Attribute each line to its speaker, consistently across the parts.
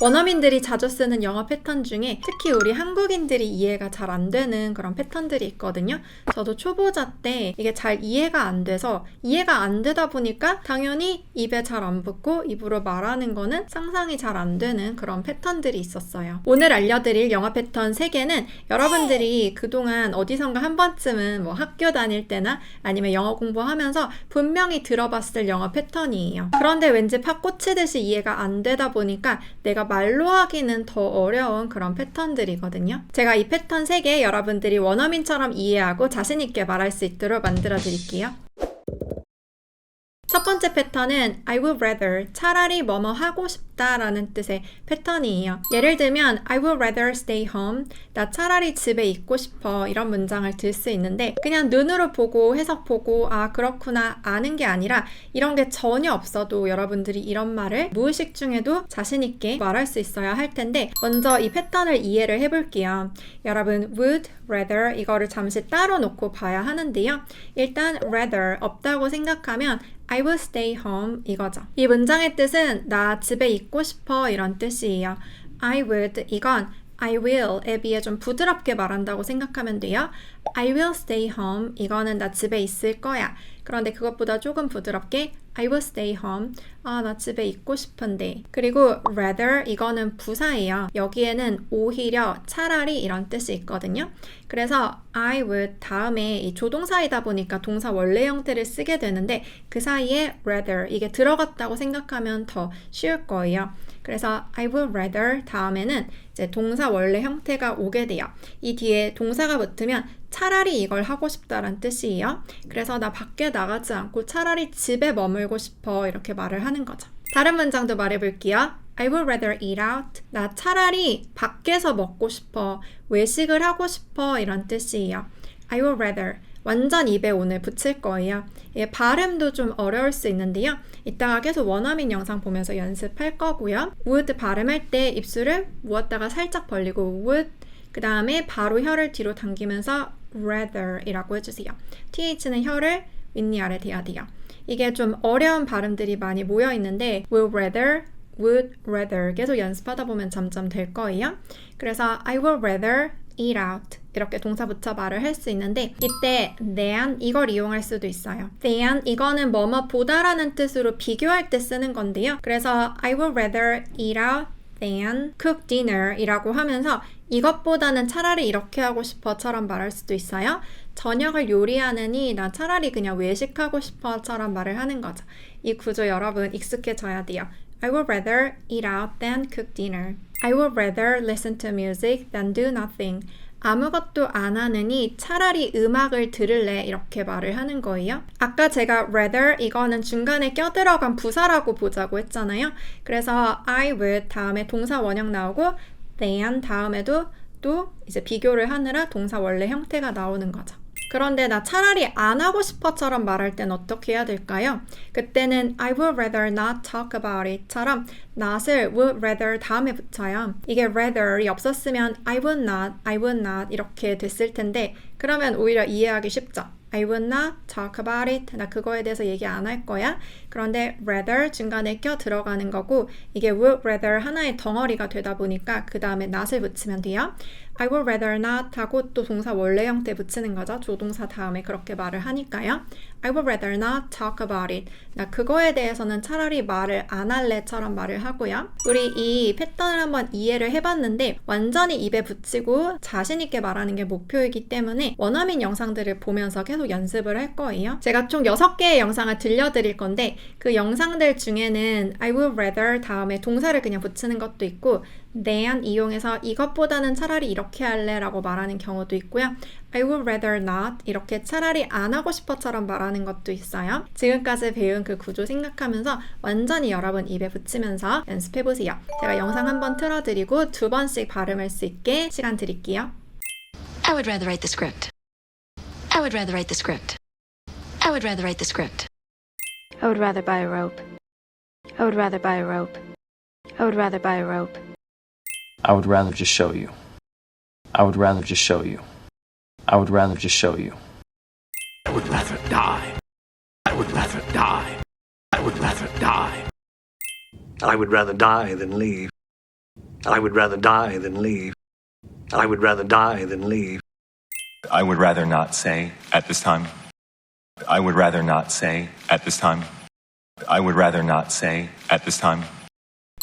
Speaker 1: 원어민들이 자주 쓰는 영어 패턴 중에 특히 우리 한국인들이 이해가 잘 안 되는 그런 패턴들이 있거든요. 저도 초보자 때 이게 잘 이해가 안 돼서 이해가 안 되다 보니까 당연히 입에 잘 안 붙고 입으로 말하는 거는 상상이 잘 안 되는 그런 패턴들이 있었어요. 오늘 알려드릴 영어 패턴 3개는 여러분들이 그동안 어디선가 한 번쯤은 뭐 학교 다닐 때나 아니면 영어 공부하면서 분명히 들어봤을 영어 패턴이에요. 그런데 왠지 팍 꽂히듯이 이해가 안 되다 보니까 내가 말로 하기는 더 어려운 그런 패턴들이거든요. 제가 이 패턴 3개 여러분들이 원어민처럼 이해하고 자신있게 말할 수 있도록 만들어 드릴게요. 첫 번째 패턴은 I would rather, 차라리 뭐뭐 하고 싶다 라는 뜻의 패턴이에요. 예를 들면 I would rather stay home, 나 차라리 집에 있고 싶어 이런 문장을 들 수 있는데 그냥 눈으로 보고 해석 보고 아 그렇구나 아는 게 아니라 이런 게 전혀 없어도 여러분들이 이런 말을 무의식 중에도 자신 있게 말할 수 있어야 할 텐데 먼저 이 패턴을 이해를 해볼게요. 여러분 would rather 이거를 잠시 따로 놓고 봐야 하는데요. 일단 rather 없다고 생각하면 I will stay home 이거죠. 이 문장의 뜻은 나 집에 있고 싶어 이런 뜻이에요. I would 이건 I will에 비해 좀 부드럽게 말한다고 생각하면 돼요. I will stay home 이거는 나 집에 있을 거야. 그런데 그것보다 조금 부드럽게 I will stay home. 아, 나 집에 있고 싶은데. 그리고 rather 이거는 부사예요. 여기에는 오히려 차라리 이런 뜻이 있거든요. 그래서 I would 다음에 이 조동사이다 보니까 동사 원래 형태를 쓰게 되는데 그 사이에 rather 이게 들어갔다고 생각하면 더 쉬울 거예요. 그래서 I would rather 다음에는 이제 동사 원래 형태가 오게 돼요. 이 뒤에 동사가 붙으면 차라리 이걸 하고 싶다란 뜻이에요. 그래서 나 밖에 나가지 않고 차라리 집에 머물고 싶어 이렇게 말을 하는 거죠. 다른 문장도 말해볼게요. I would rather eat out. 나 차라리 밖에서 먹고 싶어. 외식을 하고 싶어 이런 뜻이에요. I would rather. 완전 입에 오늘 붙일 거예요. 예, 발음도 좀 어려울 수 있는데요. 이따가 계속 원어민 영상 보면서 연습할 거고요. would 발음할 때 입술을 모았다가 살짝 벌리고 would 그 다음에 바로 혀를 뒤로 당기면서 rather 이라고 해주세요. TH는 혀를 윗니 아래 대야 돼요. 이게 좀 어려운 발음들이 많이 모여 있는데 will rather, would rather 계속 연습하다 보면 점점 될 거예요. 그래서 I would rather eat out 이렇게 동사 붙여 말을 할 수 있는데 이때 than 이걸 이용할 수도 있어요. than 이거는 뭐뭐보다라는 뜻으로 비교할 때 쓰는 건데요. 그래서 I would rather eat out than cook dinner 이라고 하면서 이것보다는 차라리 이렇게 하고 싶어처럼 말할 수도 있어요. 저녁을 요리하느니 나 차라리 그냥 외식하고 싶어처럼 말을 하는 거죠. 이 구조 여러분 익숙해져야 돼요. I would rather eat out than cook dinner. I would rather listen to music than do nothing. 아무것도 안 하느니 차라리 음악을 들을래 이렇게 말을 하는 거예요. 아까 제가 rather 이거는 중간에 껴들어간 부사라고 보자고 했잖아요. 그래서 I would 다음에 동사 원형 나오고 than 다음에도 또 이제 비교를 하느라 동사 원래 형태가 나오는 거죠. 그런데 나 차라리 안 하고 싶어처럼 말할 땐 어떻게 해야 될까요? 그때는 I would rather not talk about it 처럼 not을 would rather 다음에 붙여요. 이게 rather이 없었으면 I would not 이렇게 됐을 텐데 그러면 오히려 이해하기 쉽죠. I would not talk about it. 나 그거에 대해서 얘기 안 할 거야. 그런데 rather 중간에 껴 들어가는 거고 이게 would rather 하나의 덩어리가 되다 보니까 그 다음에 not을 붙이면 돼요. I would rather not 하고 또 동사 원래 형태 붙이는 거죠. 조동사 다음에 그렇게 말을 하니까요. I would rather not talk about it. 나 그거에 대해서는 차라리 말을 안 할래처럼 말을 하고요. 우리 이 패턴을 한번 이해를 해봤는데 완전히 입에 붙이고 자신 있게 말하는 게 목표이기 때문에 원어민 영상들을 보면서 계속 연습을 할 거예요. 제가 총 6개의 영상을 들려드릴 건데 그 영상들 중에는 I would rather 다음에 동사를 그냥 붙이는 것도 있고 than 이용해서 이것보다는 차라리 이렇게 할래 라고 말하는 경우도 있고요. I would rather not 이렇게 차라리 안 하고 싶어처럼 말하는 것도 있어요. 지금까지 배운 그 구조 생각하면서 완전히 여러분 입에 붙이면서 연습해보세요. 제가 영상 한번 틀어드리고 2번씩 발음할 수 있게 시간 드릴게요.
Speaker 2: I would rather write the script. I would rather write the script. I would rather write the script.
Speaker 3: I would rather buy a rope. I would rather buy a rope. I would rather buy a rope.
Speaker 4: I would rather just show you. I would rather just show you. I would rather just show you.
Speaker 5: I would rather die. I would rather die. I would rather die. I would rather die than leave. I would rather die than leave. I would rather die than leave.
Speaker 6: I would rather not say at this time. I would rather not say at this time. I would rather not say at this time.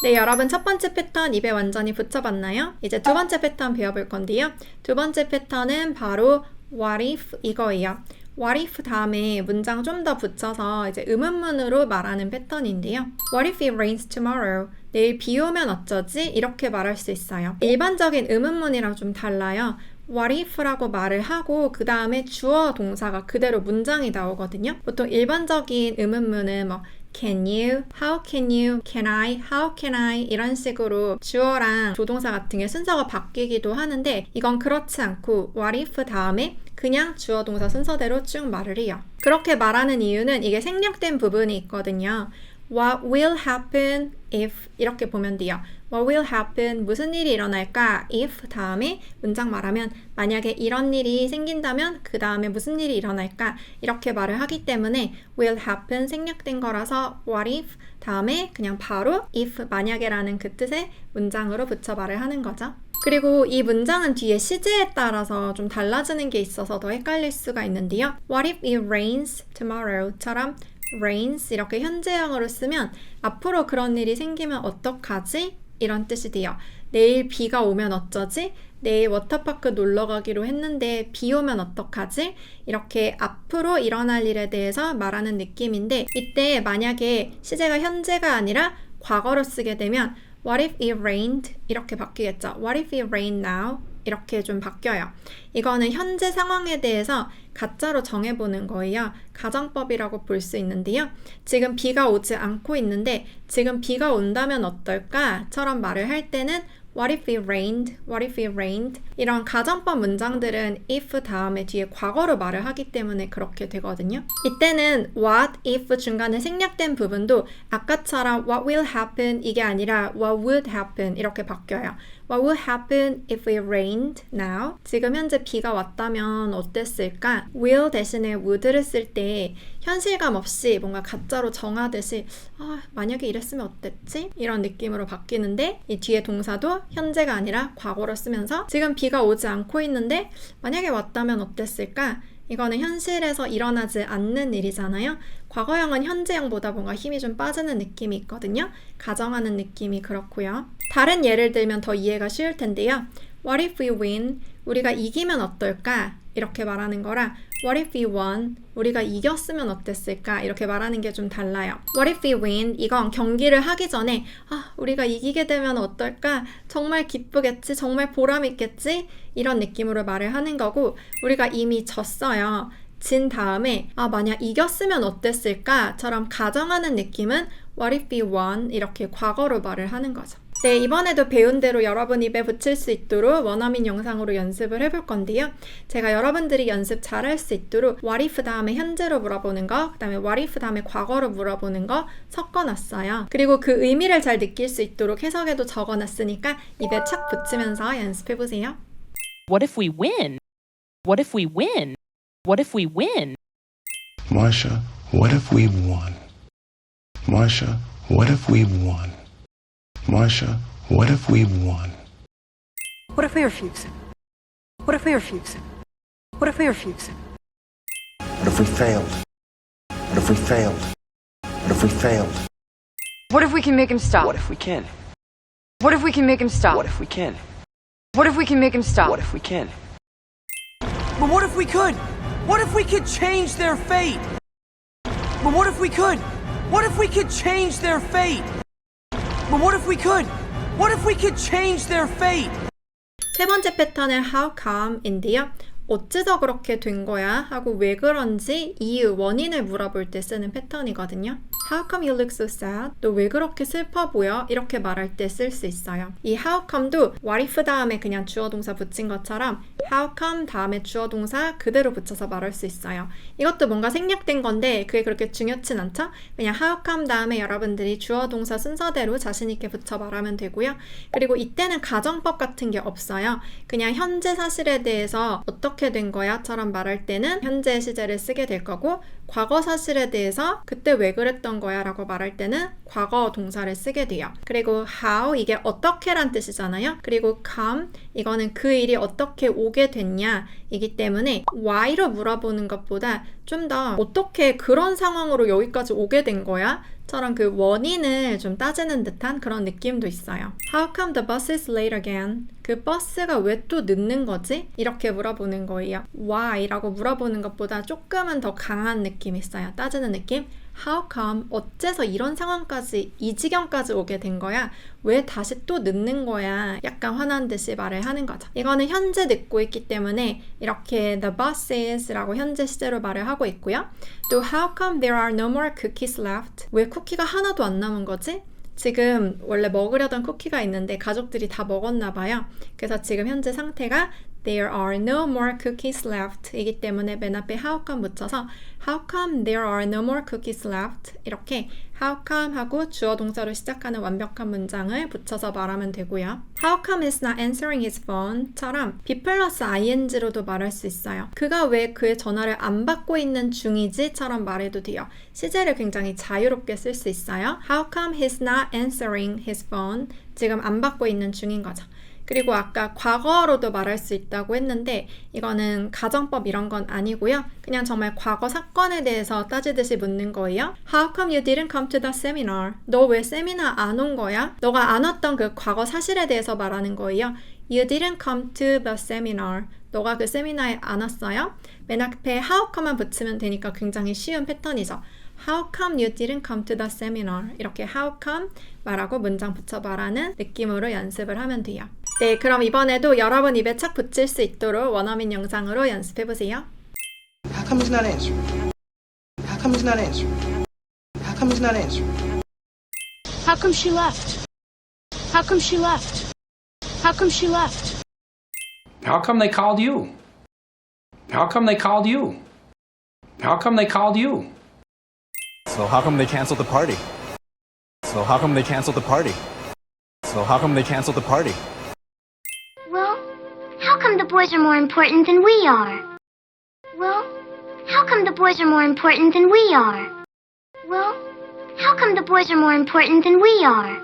Speaker 1: 네, 여러분 첫 번째 패턴 입에 완전히 붙여봤나요? 이제 두 번째 패턴 배워볼 건데요. 두 번째 패턴은 바로 what if 이거예요. what if 다음에 문장 좀 더 붙여서 이제 의문문으로 말하는 패턴인데요. What if it rains tomorrow? 내일 비 오면 어쩌지? 이렇게 말할 수 있어요. 일반적인 의문문이랑 좀 달라요. What if라고 말을 하고 그 다음에 주어 동사가 그대로 문장이 나오거든요. 보통 일반적인 의문문은 뭐 Can you? How can you? Can I? How can I? 이런 식으로 주어랑 조동사 같은 게 순서가 바뀌기도 하는데 이건 그렇지 않고 what if 다음에 그냥 주어 동사 순서대로 쭉 말을 해요. 그렇게 말하는 이유는 이게 생략된 부분이 있거든요. What will happen if 이렇게 보면 돼요. What will happen? 무슨 일이 일어날까? If 다음에 문장 말하면 만약에 이런 일이 생긴다면 그 다음에 무슨 일이 일어날까? 이렇게 말을 하기 때문에 will happen 생략된 거라서 what if 다음에 그냥 바로 if 만약에라는 그 뜻의 문장으로 붙여 말을 하는 거죠. 그리고 이 문장은 뒤에 시제에 따라서 좀 달라지는 게 있어서 더 헷갈릴 수가 있는데요. What if it rains tomorrow?처럼 rains 이렇게 현재형으로 쓰면 앞으로 그런 일이 생기면 어떡하지? 이런 뜻이 돼요. 내일 비가 오면 어쩌지? 내일 워터파크 놀러 가기로 했는데 비 오면 어떡하지? 이렇게 앞으로 일어날 일에 대해서 말하는 느낌인데 이때 만약에 시제가 현재가 아니라 과거로 쓰게 되면 What if it rained? 이렇게 바뀌겠죠. What if it rained now? 이렇게 좀 바뀌어요. 이거는 현재 상황에 대해서 가짜로 정해보는 거예요. 가정법이라고 볼 수 있는데요. 지금 비가 오지 않고 있는데 지금 비가 온다면 어떨까? 처럼 말을 할 때는 What if it rained? What if it rained? 이런 가정법 문장들은 if 다음에 뒤에 과거로 말을 하기 때문에 그렇게 되거든요. 이때는 what if 중간에 생략된 부분도 아까처럼 what will happen 이게 아니라 what would happen 이렇게 바뀌어요. What would happen if it rained now? 지금 현재 비가 왔다면 어땠을까? will 대신에 would를 쓸 때 현실감 없이 뭔가 가짜로 정하듯이 만약에 이랬으면 어땠지? 이런 느낌으로 바뀌는데 이 뒤에 동사도 현재가 아니라 과거로 쓰면서 지금 비가 오지 않고 있는데 만약에 왔다면 어땠을까? 이거는 현실에서 일어나지 않는 일이잖아요. 과거형은 현재형보다 뭔가 힘이 좀 빠지는 느낌이 있거든요. 가정하는 느낌이 그렇고요. 다른 예를 들면 더 이해가 쉬울 텐데요. What if we win? 우리가 이기면 어떨까? 이렇게 말하는 거랑 What if we won? 우리가 이겼으면 어땠을까? 이렇게 말하는 게 좀 달라요. What if we win? 이건 경기를 하기 전에 우리가 이기게 되면 어떨까? 정말 기쁘겠지? 정말 보람 있겠지? 이런 느낌으로 말을 하는 거고 우리가 이미 졌어요. 진 다음에 만약 이겼으면 어땠을까? 처럼 가정하는 느낌은 What if we won? 이렇게 과거로 말을 하는 거죠. 네, 이번에도 배운 대로 여러분 입에 붙일 수 있도록 원어민 영상으로 연습을 해볼 건데요. 제가 여러분들이 연습 잘할 수 있도록 what if 다음에 현재로 물어보는 거, 그 다음에 what if 다음에 과거로 물어보는 거 섞어놨어요. 그리고 그 의미를 잘 느낄 수 있도록 해석에도 적어놨으니까 입에 착 붙이면서 연습해보세요.
Speaker 7: What if we win? What if we win? What if we win?
Speaker 8: Marsha, what if we won? Marsha, what if we won? Marsha, what if we won?
Speaker 9: What if we refuse? What if we refuse? What if we refuse?
Speaker 10: What if we failed? What if we failed? What if we failed?
Speaker 9: What if we can make him stop?
Speaker 10: What if we can?
Speaker 9: What if we can make him stop?
Speaker 10: What if we can?
Speaker 9: What if we can make him stop?
Speaker 10: What if we can?
Speaker 11: But what if we could? What if we could change their fate? But what if we could? What if we could change their fate? But what if we could? What if we could change their fate?
Speaker 1: 세 번째 패턴은 how come인데요. 어째서 그렇게 된 거야? 하고 왜 그런지 이유, 원인을 물어볼 때 쓰는 패턴이거든요. How come you look so sad? 너 왜 그렇게 슬퍼 보여? 이렇게 말할 때 쓸 수 있어요. 이 how come도 what if 다음에 그냥 주어 동사 붙인 것처럼 how come 다음에 주어 동사 그대로 붙여서 말할 수 있어요. 이것도 뭔가 생략된 건데 그게 그렇게 중요진 않죠? 그냥 how come 다음에 여러분들이 주어 동사 순서대로 자신 있게 붙여 말하면 되고요. 그리고 이때는 가정법 같은 게 없어요. 그냥 현재 사실에 대해서 어떻게 된 거야? 처럼 말할 때는 현재 시제를 쓰게 될 거고 과거 사실에 대해서 그때 왜 그랬던 거야? 라고 말할 때는 과거 동사를 쓰게 돼요. 그리고 how 이게 어떻게란 뜻이잖아요. 그리고 come 이거는 그 일이 어떻게 오게 됐냐 이기 때문에 why로 물어보는 것보다 좀 더 어떻게 그런 상황으로 여기까지 오게 된 거야? 처럼 그 원인을 좀 따지는 듯한 그런 느낌도 있어요. How come the bus is late again? 그 버스가 왜 또 늦는 거지? 이렇게 물어보는 거예요. Why라고 물어보는 것보다 조금은 더 강한 느낌이 있어요. 따지는 느낌? How come? 어째서 이런 상황까지 이 지경까지 오게 된 거야? 왜 다시 또 늦는 거야? 약간 화난 듯이 말을 하는 거죠. 이거는 현재 늦고 있기 때문에 이렇게 the bus is 라고 현재 시제로 말을 하고 있고요. 또 how come there are no more cookies left? 왜 쿠키가 하나도 안 남은 거지? 지금 원래 먹으려던 쿠키가 있는데 가족들이 다 먹었나 봐요. 그래서 지금 현재 상태가 There are no more cookies left 이기 때문에 맨 앞에 how come 붙여서 How come there are no more cookies left? 이렇게 how come 하고 주어 동사로 시작하는 완벽한 문장을 붙여서 말하면 되고요. How come he's not answering his phone? 처럼 be 플러스 ing로도 말할 수 있어요. 그가 왜 그의 전화를 안 받고 있는 중이지? 처럼 말해도 돼요. 시제를 굉장히 자유롭게 쓸 수 있어요. How come he's not answering his phone? 지금 안 받고 있는 중인 거죠. 그리고 아까 과거로도 말할 수 있다고 했는데 이거는 가정법 이런 건 아니고요. 그냥 정말 과거 사건에 대해서 따지듯이 묻는 거예요. How come you didn't come to the seminar? 너 왜 세미나 안 온 거야? 너가 안 왔던 그 과거 사실에 대해서 말하는 거예요. You didn't come to the seminar. 너가 그 세미나에 안 왔어요? 맨 앞에 how come만 붙이면 되니까 굉장히 쉬운 패턴이죠. How come you didn't come to the seminar? 이렇게 how come 말하고 문장 붙여 말하는 느낌으로 연습을 하면 돼요. 네, 그럼 이번에도 여러분 입에 착 붙일 수 있도록 원어민 영상으로 연습해보세요.
Speaker 11: How come he's not answering? How come he's not answering? How come he's not answering?
Speaker 3: How come she left? How come she left? How come she left?
Speaker 5: How come they called you? How come they called you? How come they called you?
Speaker 10: So how come they canceled the party? So how come they canceled the party? So how come they canceled the party?
Speaker 3: Well, how come the boys are more important than we are? Well, how come the boys are more important than we are? Well, how come the boys are more important than we are?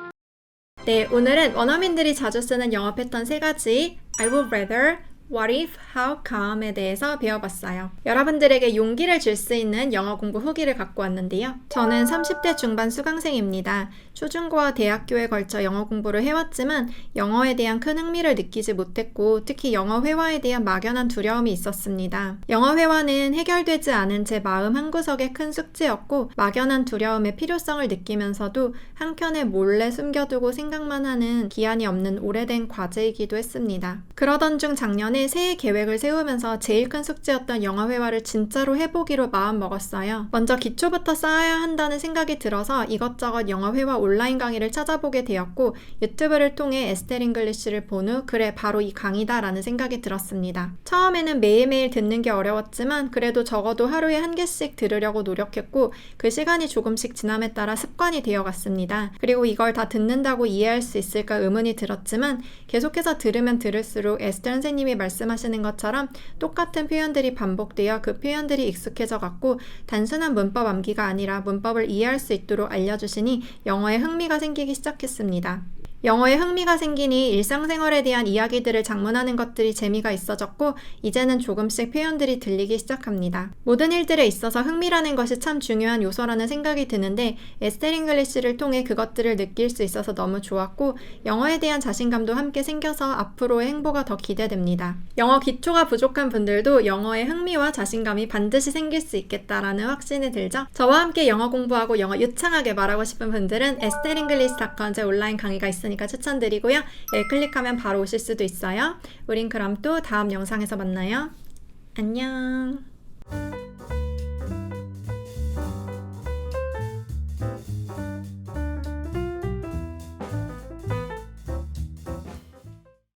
Speaker 1: 네, 오늘은 원어민들이 자주 쓰는 영어 패턴 3가지 I would rather, what if, how come에 대해서 배워봤어요. 여러분들에게 용기를 줄 수 있는 영어 공부 후기를 갖고 왔는데요. 저는 30대 중반 수강생입니다. 초중고와 대학교에 걸쳐 영어 공부를 해왔지만 영어에 대한 큰 흥미를 느끼지 못했고 특히 영어 회화에 대한 막연한 두려움이 있었습니다. 영어 회화는 해결되지 않은 제 마음 한구석의 큰 숙제였고 막연한 두려움의 필요성을 느끼면서도 한켠에 몰래 숨겨두고 생각만 하는 기한이 없는 오래된 과제이기도 했습니다. 그러던 중 작년에 새해 계획을 세우면서 제일 큰 숙제였던 영어 회화를 진짜로 해보기로 마음먹었어요. 먼저 기초부터 쌓아야 한다는 생각이 들어서 이것저것 영어 회화 온라인 강의를 찾아보게 되었고 유튜브를 통해 에스텔 잉글리쉬를 본 후 그래 바로 이 강의다 라는 생각이 들었습니다. 처음에는 매일매일 듣는 게 어려웠지만 그래도 적어도 하루에 1개씩 들으려고 노력했고 그 시간이 조금씩 지남에 따라 습관이 되어갔습니다. 그리고 이걸 다 듣는다고 이해할 수 있을까 의문이 들었지만 계속해서 들으면 들을수록 에스텔 선생님이 말씀하시는 것처럼 똑같은 표현들이 반복되어 그 표현들이 익숙해져 갔고 단순한 문법 암기가 아니라 문법을 이해할 수 있도록 알려주시니 영어에 흥미가 생기기 시작했습니다. 영어에 흥미가 생기니 일상생활에 대한 이야기들을 작문하는 것들이 재미가 있어졌고 이제는 조금씩 표현들이 들리기 시작합니다. 모든 일들에 있어서 흥미라는 것이 참 중요한 요소라는 생각이 드는데 에스텔 잉글리쉬를 통해 그것들을 느낄 수 있어서 너무 좋았고 영어에 대한 자신감도 함께 생겨서 앞으로의 행보가 더 기대됩니다. 영어 기초가 부족한 분들도 영어에 흥미와 자신감이 반드시 생길 수 있겠다라는 확신이 들죠. 저와 함께 영어 공부하고 영어 유창하게 말하고 싶은 분들은 estellenglish.com 제 온라인 강의가 있으니까 추천드리고요. 여기 클릭하면 바로 오실 수도 있어요. 우린 그럼 또 다음 영상에서 만나요. 안녕.